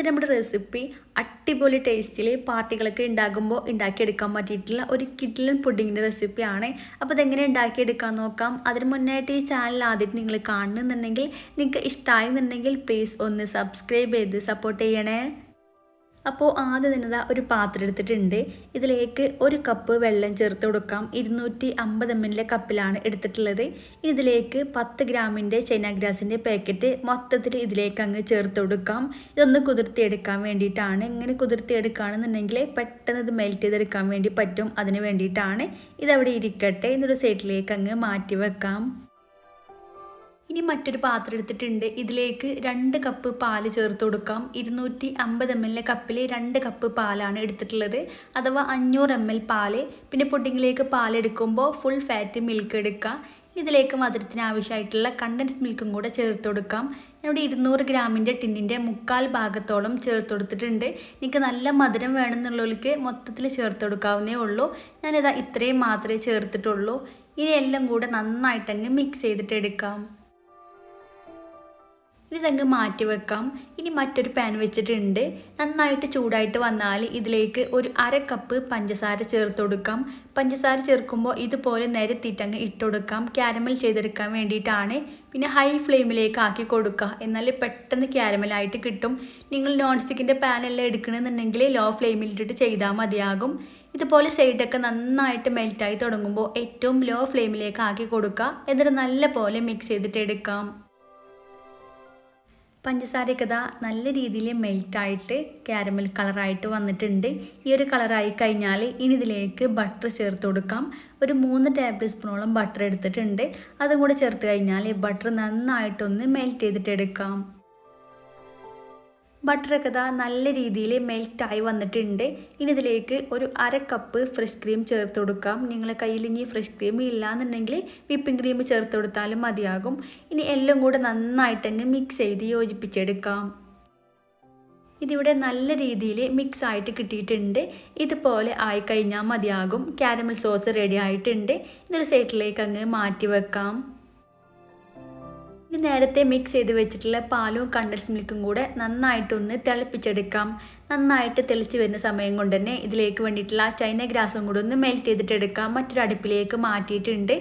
ഇന്നത്തെ നമ്മുടെ റെസിപ്പി അടിപൊളി ടേസ്റ്റിൽ പാർട്ടികളൊക്കെ ഉണ്ടാകുമ്പോൾ ഉണ്ടാക്കിയെടുക്കാൻ പറ്റിയിട്ടുള്ള ഒരു കിഡ്ലൻ പുഡിങ്ങിൻ്റെ റെസിപ്പിയാണ്. അപ്പോൾ ഇതെങ്ങനെ ഉണ്ടാക്കിയെടുക്കാൻ നോക്കാം. അതിന് മുന്നായിട്ട് ഈ ചാനൽ ആദ്യം നിങ്ങൾ കാണുന്നുണ്ടെങ്കിൽ നിങ്ങൾക്ക് ഇഷ്ടമായെന്നുണ്ടെങ്കിൽ പ്ലീസ് ഒന്ന് സബ്സ്ക്രൈബ് ചെയ്ത് സപ്പോർട്ട് ചെയ്യണേ. അപ്പോൾ ആദ്യം തന്നെ ഒരു പാത്രം എടുത്തിട്ടുണ്ട്. ഇതിലേക്ക് 1 കപ്പ് വെള്ളം ചേർത്ത് കൊടുക്കാം. 250 ml കപ്പിലാണ് എടുത്തിട്ടുള്ളത്. ഇതിലേക്ക് 10 ഗ്രാമിൻ്റെ ചൈന ഗ്രാസിൻ്റെ പാക്കറ്റ് മൊത്തത്തിൽ ഇതിലേക്ക് അങ്ങ് ചേർത്ത് കൊടുക്കാം. ഇതൊന്ന് കുതിർത്തിയെടുക്കാൻ വേണ്ടിയിട്ടാണ്. ഇങ്ങനെ കുതിർത്തിയെടുക്കുകയാണെന്നുണ്ടെങ്കിൽ പെട്ടെന്ന് ഇത് മെൽറ്റ് ചെയ്തെടുക്കാൻ വേണ്ടി പറ്റും. അതിന് വേണ്ടിയിട്ടാണ്. ഇതവിടെ ഇരിക്കട്ടെ. ഇന്നൊരു സൈഡിലേക്ക് അങ്ങ് മാറ്റി വെക്കാം. ഇനി മറ്റൊരു പാത്രം എടുത്തിട്ടുണ്ട്. ഇതിലേക്ക് 2 കപ്പ് പാല് ചേർത്ത് കൊടുക്കാം. 250 ml കപ്പിൽ 2 കപ്പ് പാലാണ് എടുത്തിട്ടുള്ളത്, അഥവാ 500 ml പാല്. പിന്നെ പുഡിങ്ങിലേക്ക് പാലെടുക്കുമ്പോൾ ഫുൾ ഫാറ്റ് മിൽക്ക് എടുക്കുക. ഇതിലേക്ക് മധുരത്തിന് ആവശ്യമായിട്ടുള്ള കണ്ടൻസ് മിൽക്കും കൂടെ ചേർത്ത് കൊടുക്കാം. ഞാനിവിടെ 200 ഗ്രാമിൻ്റെ ടിന്നിൻ്റെ 1/4 ഭാഗത്തോളം ചേർത്ത് കൊടുത്തിട്ടുണ്ട്. എനിക്ക് നല്ല മധുരം വേണമെന്നുള്ളവർക്ക് മൊത്തത്തിൽ ചേർത്ത് കൊടുക്കാവുന്നേ ഉള്ളൂ. ഞാനിതാ ഇത്രയും മാത്രമേ ചേർത്തിട്ടുള്ളൂ. ഇനി എല്ലാം കൂടെ നന്നായിട്ടങ്ങ് മിക്സ് ചെയ്തിട്ട് എടുക്കാം. ഇതങ്ങ് മാറ്റി വെക്കാം. ഇനി മറ്റൊരു പാൻ വെച്ചിട്ടുണ്ട്. നന്നായിട്ട് ചൂടായിട്ട് വന്നാൽ ഇതിലേക്ക് ഒരു 1/2 കപ്പ് പഞ്ചസാര ചേർത്ത് കൊടുക്കാം. പഞ്ചസാര ചേർക്കുമ്പോൾ ഇതുപോലെ നിരത്തിയിട്ടങ്ങ് ഇട്ട് കൊടുക്കാം. ക്യാരമൽ ചെയ്തെടുക്കാൻ വേണ്ടിയിട്ടാണ്. പിന്നെ ഹൈ ഫ്ലെയിമിലേക്ക് ആക്കി കൊടുക്കുക, എന്നാൽ പെട്ടെന്ന് ക്യാരമലായിട്ട് കിട്ടും. നിങ്ങൾ നോൺ സ്റ്റിക്കിൻ്റെ പാനെല്ലാം എടുക്കണമെന്നുണ്ടെങ്കിൽ ലോ ഫ്ലെയിമിലിട്ടിട്ട് ചെയ്താൽ മതിയാകും. ഇതുപോലെ സൈഡൊക്കെ നന്നായിട്ട് മെൽറ്റായി തുടങ്ങുമ്പോൾ ഏറ്റവും ലോ ഫ്ലെയിമിലേക്ക് ആക്കി കൊടുക്കുക. എന്നിട്ട് നല്ല പോലെ മിക്സ് ചെയ്തിട്ട് എടുക്കാം. പഞ്ചസാരയൊക്കെ ഇതാ നല്ല രീതിയിൽ മെൽറ്റായിട്ട് ക്യാരമൽ കളറായിട്ട് വന്നിട്ടുണ്ട്. ഈ ഒരു കളറായി കഴിഞ്ഞാൽ ഇനി ഇതിലേക്ക് ബട്ടർ ചേർത്ത് കൊടുക്കാം. ഒരു 3 ടേബിൾ സ്പൂണോളം ബട്ടർ എടുത്തിട്ടുണ്ട്. അതും കൂടെ ചേർത്ത് കഴിഞ്ഞാൽ ബട്ടർ നന്നായിട്ടൊന്ന് മെൽറ്റ് ചെയ്തിട്ട് എടുക്കാം. ബട്ടറൊക്കെ ഇതാ നല്ല രീതിയിൽ മെൽറ്റായി വന്നിട്ടുണ്ട്. ഇനി ഇതിലേക്ക് ഒരു 1/2 കപ്പ് ഫ്രഷ് ക്രീം ചേർത്ത് കൊടുക്കാം. നിങ്ങളുടെ കയ്യിൽ ഇനി ഫ്രഷ് ക്രീം ഇല്ലാന്നുണ്ടെങ്കിൽ വിപ്പിംഗ് ക്രീം ചേർത്ത് കൊടുത്താലും മതിയാകും. ഇനി എല്ലാം കൂടെ നന്നായിട്ടങ്ങ് മിക്സ് ചെയ്ത് യോജിപ്പിച്ചെടുക്കാം. ഇതിവിടെ നല്ല രീതിയിൽ മിക്സ് ആയിട്ട് കിട്ടിയിട്ടുണ്ട്. ഇതുപോലെ ആയിക്കഴിഞ്ഞാൽ മതിയാകും. ക്യാരമൽ സോസ് റെഡി ആയിട്ടുണ്ട്. ഇതൊരു സൈഡിലേക്ക് അങ്ങ് മാറ്റി വെക്കാം. ഇനി നേരത്തെ മിക്സ് ചെയ്ത് വെച്ചിട്ടുള്ള പാലും കണ്ടൻസ് മിൽക്കും കൂടെ നന്നായിട്ടൊന്ന് തിളപ്പിച്ചെടുക്കാം. നന്നായിട്ട് തിളച്ച് വരുന്ന സമയം കൊണ്ട് തന്നെ ഇതിലേക്ക് വേണ്ടിയിട്ടുള്ള ചൈന ഗ്രാസും കൂടെ ഒന്ന് മെൽറ്റ് ചെയ്തിട്ട് എടുക്കാം. മറ്റൊരു അടുപ്പിലേക്ക് മാറ്റിയിട്ടുണ്ട്.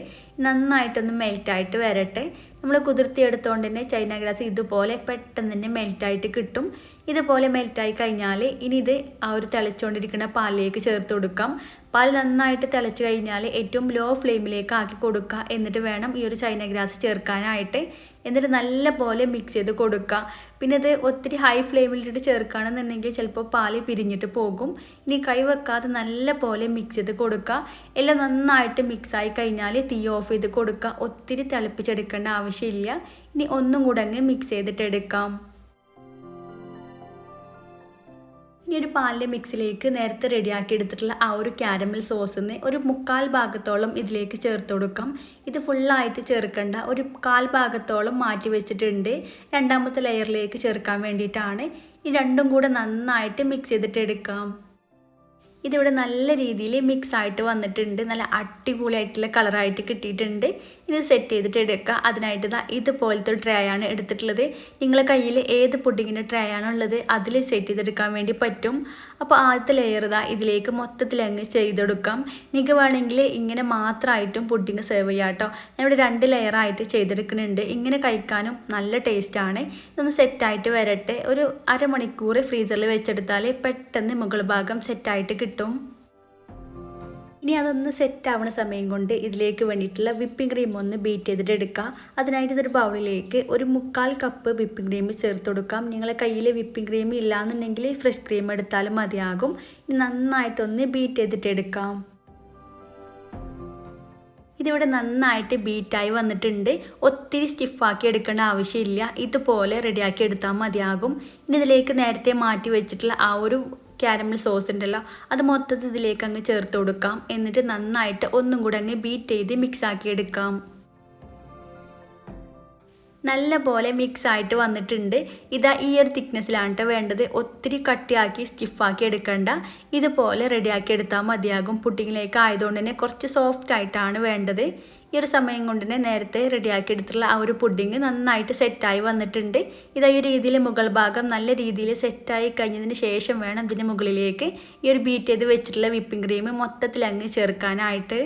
നന്നായിട്ടൊന്ന് മെൽറ്റായിട്ട് വരട്ടെ. നമ്മൾ കുതിർത്തിയെടുത്തുകൊണ്ട് തന്നെ ചൈന ഗ്രാസ് ഇതുപോലെ പെട്ടെന്ന് തന്നെ മെൽറ്റായിട്ട് കിട്ടും. ഇതുപോലെ മെൽറ്റായി കഴിഞ്ഞാൽ ഇനി ഇത് ആ ഒരു തിളച്ചുകൊണ്ടിരിക്കുന്ന പാലിലേക്ക് ചേർത്ത് കൊടുക്കാം. പാൽ നന്നായിട്ട് തിളച്ച് കഴിഞ്ഞാൽ ഏറ്റവും ലോ ഫ്ലെയിമിലേക്ക് ആക്കി കൊടുക്കുക. എന്നിട്ട് വേണം ഈ ഒരു ചൈന ഗ്രാസ് ചേർക്കാനായിട്ട്. എന്നിട്ട് നല്ല പോലെ മിക്സ് ചെയ്ത് കൊടുക്കുക. പിന്നെ ഇത് ഒത്തിരി ഹൈ ഫ്ലെയിമിലിട്ട് ചേർക്കുകയാണെന്നുണ്ടെങ്കിൽ ചിലപ്പോൾ പാല് പിരിഞ്ഞിട്ട് പോകും. ഇനി കൈ വെക്കാതെ നല്ല പോലെ മിക്സ് ചെയ്ത് കൊടുക്കുക. എല്ലാം നന്നായിട്ട് മിക്സായി കഴിഞ്ഞാൽ തീ ഓഫ് ചെയ്ത് കൊടുക്കുക. ഒത്തിരി തിളപ്പിച്ചെടുക്കേണ്ട ആവശ്യമില്ല. ഇനി ഒന്നും കൂടെ അങ്ങ് മിക്സ് ചെയ്തിട്ട് എടുക്കാം. ഇനി ഒരു പാലിൻ്റെ മിക്സിലേക്ക് നേരത്തെ റെഡിയാക്കി എടുത്തിട്ടുള്ള ആ ഒരു ക്യാരമൽ സോസിന് ഒരു 1/4 ഭാഗത്തോളം ഇതിലേക്ക് ചേർത്ത് കൊടുക്കാം. ഇത് ഫുള്ളായിട്ട് ചേർക്കേണ്ട, ഒരു 1/4 ഭാഗത്തോളം മാറ്റി വെച്ചിട്ടുണ്ട്. രണ്ടാമത്തെ ലെയറിലേക്ക് ചേർക്കാൻ വേണ്ടിയിട്ടാണ്. ഈ രണ്ടും കൂടെ നന്നായിട്ട് മിക്സ് ചെയ്തിട്ട് എടുക്കാം. ഇതിവിടെ നല്ല രീതിയിൽ മിക്സ് ആയിട്ട് വന്നിട്ടുണ്ട്. നല്ല അടിപൊളിയായിട്ടുള്ള കളറായിട്ട് കിട്ടിയിട്ടുണ്ട്. ഇത് സെറ്റ് ചെയ്തിട്ട് എടുക്കുക. അതിനായിട്ട് ഇതുപോലത്തെ ട്രേ ആണ് എടുത്തിട്ടുള്ളത്. നിങ്ങളുടെ കയ്യിൽ ഏത് പുഡിങ്ങിൻ്റെ ട്രേ ആണുള്ളത് അതിൽ സെറ്റ് ചെയ്തെടുക്കാൻ വേണ്ടി പറ്റും. അപ്പോൾ ആദ്യത്തെ ലെയർ ഇതിലേക്ക് മൊത്തത്തിൽ അങ്ങ് ചെയ്തെടുക്കാം. നിങ്ങൾക്ക് വേണമെങ്കിൽ ഇങ്ങനെ മാത്രമായിട്ടും പുഡിങ് സെർവ് ചെയ്യാം കേട്ടോ. ഞാനിവിടെ 2 ലെയറായിട്ട് ചെയ്തെടുക്കുന്നുണ്ട്. ഇങ്ങനെ കഴിക്കാനും നല്ല ടേസ്റ്റാണ്. ഇതൊന്ന് സെറ്റായിട്ട് വരട്ടെ. ഒരു അരമണിക്കൂർ ഫ്രീസറിൽ വെച്ചെടുത്താൽ പെട്ടെന്ന് മുകൾ ഭാഗം സെറ്റായിട്ട് കിട്ടും. ഇനി അതൊന്ന് സെറ്റ് ആവുന്ന സമയം കൊണ്ട് ഇതിലേക്ക് വേണ്ടിയിട്ടുള്ള വിപ്പിംഗ് ക്രീം ഒന്ന് ബീറ്റ് ചെയ്തിട്ട് എടുക്കുക. അതിനായിട്ട് ഇതൊരു ബൗളിലേക്ക് ഒരു 1/4 കപ്പ് വിപ്പിംഗ് ക്രീം ചേർത്ത് കൊടുക്കാം. നിങ്ങളെ കയ്യിൽ വിപ്പിംഗ് ക്രീം ഇല്ലാന്നുണ്ടെങ്കിൽ ഫ്രഷ് ക്രീം എടുത്താലും മതിയാകും. നന്നായിട്ടൊന്ന് ബീറ്റ് ചെയ്തിട്ട് എടുക്കാം. ഇതിവിടെ നന്നായിട്ട് ബീറ്റായി വന്നിട്ടുണ്ട്. ഒത്തിരി സ്റ്റിഫാക്കി എടുക്കേണ്ട ആവശ്യമില്ല. ഇതുപോലെ റെഡിയാക്കി എടുത്താൽ മതിയാകും. ഇനി ഇതിലേക്ക് നേരത്തെ മാറ്റി വെച്ചിട്ടുള്ള ആ ഒരു ക്യാരമൽ സോസ് ഉണ്ടല്ലോ, അത് മൊത്തത്തിൽ ഇതിലേക്ക് അങ്ങ് ചേർത്ത് കൊടുക്കാം. എന്നിട്ട് നന്നായിട്ട് ഒന്നും കൂടെ അങ്ങ് ബീറ്റ് ചെയ്ത് മിക്സ് ആക്കി എടുക്കാം. നല്ല പോലെ മിക്സ് ആയിട്ട് വന്നിട്ടുണ്ട്. ഇതാ ഈ ഒരു തിക്നെസ്സിലാണ് കേട്ടോ വേണ്ടത്. ഒത്തിരി കട്ടിയാക്കി സ്റ്റിഫാക്കി എടുക്കണ്ട, ഇതുപോലെ റെഡിയാക്കി എടുത്താൽ മതിയാകും. പുഡിങ്ങിലേക്ക് ആയതുകൊണ്ട് തന്നെ കുറച്ച് സോഫ്റ്റ് ആയിട്ടാണ് വേണ്ടത്. ഈ ഒരു സമയം കൊണ്ട് തന്നെ നേരത്തെ റെഡിയാക്കി എടുത്തിട്ടുള്ള ആ ഒരു പുഡിങ് നന്നായിട്ട് സെറ്റായി വന്നിട്ടുണ്ട്. ഇതാ ഈ രീതിയിൽ മുകൾ ഭാഗം നല്ല രീതിയിൽ സെറ്റായി കഴിഞ്ഞതിന് ശേഷം വേണം ഇതിന് മുകളിലേക്ക് ഈ ഒരു ബീറ്റ് ചെയ്ത് വെച്ചിട്ടുള്ള വിപ്പിംഗ് ക്രീം മൊത്തത്തിൽ അങ്ങ് ചേർക്കാനായിട്ട്.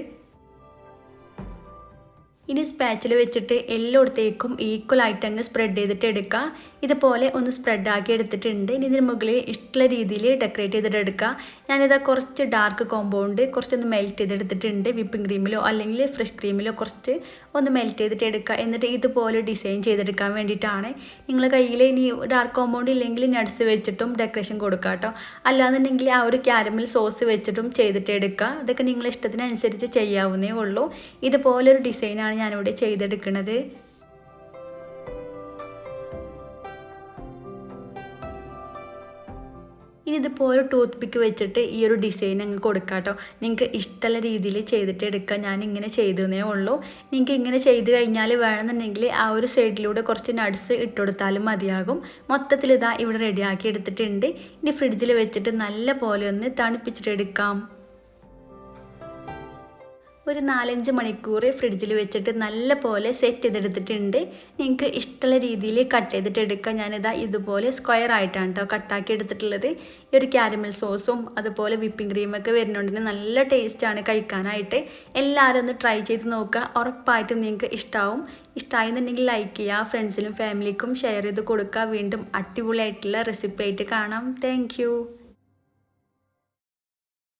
ഇനി സ്പാച്ചിൽ വെച്ചിട്ട് എല്ലായിടത്തേക്കും ഈക്വലായിട്ട് അങ്ങ് സ്പ്രെഡ് ചെയ്തിട്ട് എടുക്കുക. ഇതുപോലെ ഒന്ന് സ്പ്രെഡാക്കി എടുത്തിട്ടുണ്ട്. ഇനി ഇതിന് മുകളിൽ ഇഷ്ടമുള്ള രീതിയിൽ ഡെക്കറേറ്റ് ചെയ്തിട്ട് എടുക്കുക. ഞാനിതാ കുറച്ച് ഡാർക്ക് കോമ്പൗണ്ട് കുറച്ചൊന്ന് മെൽറ്റ് ചെയ്തെടുത്തിട്ടുണ്ട്. വിപ്പിംഗ് ക്രീമിലോ അല്ലെങ്കിൽ ഫ്രഷ് ക്രീമിലോ കുറച്ച് ഒന്ന് മെൽറ്റ് ചെയ്തിട്ട് എടുക്കുക. എന്നിട്ട് ഇതുപോലെ ഡിസൈൻ ചെയ്തെടുക്കാൻ വേണ്ടിയിട്ടാണ്. നിങ്ങളുടെ കയ്യിൽ ഇനി ഡാർക്ക് കോമ്പൗണ്ട് ഇല്ലെങ്കിൽ നട്ട്സ് വെച്ചിട്ടും ഡെക്കറേഷൻ കൊടുക്കുക കേട്ടോ. അല്ലാന്നുണ്ടെങ്കിൽ ആ ഒരു ക്യാരമൽ സോസ് വെച്ചിട്ടും ചെയ്തിട്ട് എടുക്കുക. അതൊക്കെ നിങ്ങളുടെ ഇഷ്ടത്തിനനുസരിച്ച് ചെയ്യാവുന്നേ ഉള്ളൂ. ഇതുപോലൊരു ഡിസൈനാണ് ഞാനിവിടെ ചെയ്തെടുക്കുന്നത്. ഇനി ഇതുപോലെ ടൂത്ത് പിക്ക് വെച്ചിട്ട് ഈ ഒരു ഡിസൈൻ അങ്ങ് കൊടുക്കാം കേട്ടോ. നിങ്ങൾക്ക് ഇഷ്ടമുള്ള രീതിയിൽ ചെയ്തിട്ട് എടുക്കുക. ഞാനിങ്ങനെ ചെയ്തേ ഉള്ളൂ. നിങ്ങൾക്ക് ഇങ്ങനെ ചെയ്ത് കഴിഞ്ഞാൽ വേണമെന്നുണ്ടെങ്കിൽ ആ ഒരു സൈഡിലൂടെ കുറച്ച് നട്ട്സ് ഇട്ടുകൊടുത്താലും മതിയാകും. മൊത്തത്തിൽ ഇതാ ഇവിടെ റെഡിയാക്കി എടുത്തിട്ടുണ്ട്. ഇനി ഫ്രിഡ്ജിൽ വെച്ചിട്ട് നല്ല പോലെ ഒന്ന് തണുപ്പിച്ചിട്ടെടുക്കാം. ഒരു 4-5 മണിക്കൂർ ഫ്രിഡ്ജിൽ വെച്ചിട്ട് നല്ല പോലെ സെറ്റ് ചെയ്തെടുത്തിട്ടുണ്ട്. നിങ്ങൾക്ക് ഇഷ്ടമുള്ള രീതിയിൽ കട്ട് ചെയ്തിട്ട് എടുക്കുക. ഞാനിതാ ഇതുപോലെ സ്ക്വയർ ആയിട്ടാണ് കേട്ടോ കട്ടാക്കി എടുത്തിട്ടുള്ളത്. ഈ ഒരു ക്യാരമൽ സോസും അതുപോലെ വിപ്പിംഗ് ക്രീമൊക്കെ വരുന്നുണ്ടെങ്കിൽ നല്ല ടേസ്റ്റാണ് കഴിക്കാനായിട്ട്. എല്ലാവരും ഒന്ന് ട്രൈ ചെയ്ത് നോക്കുക. ഉറപ്പായിട്ടും നിങ്ങൾക്ക് ഇഷ്ടമാവും. ഇഷ്ടമായെന്നുണ്ടെങ്കിൽ ലൈക്ക് ചെയ്യുക. ഫ്രണ്ട്സിനും ഫാമിലിക്കും ഷെയർ ചെയ്ത് കൊടുക്കുക. വീണ്ടും അടിപൊളിയായിട്ടുള്ള റെസിപ്പി ആയിട്ട് കാണാം. താങ്ക്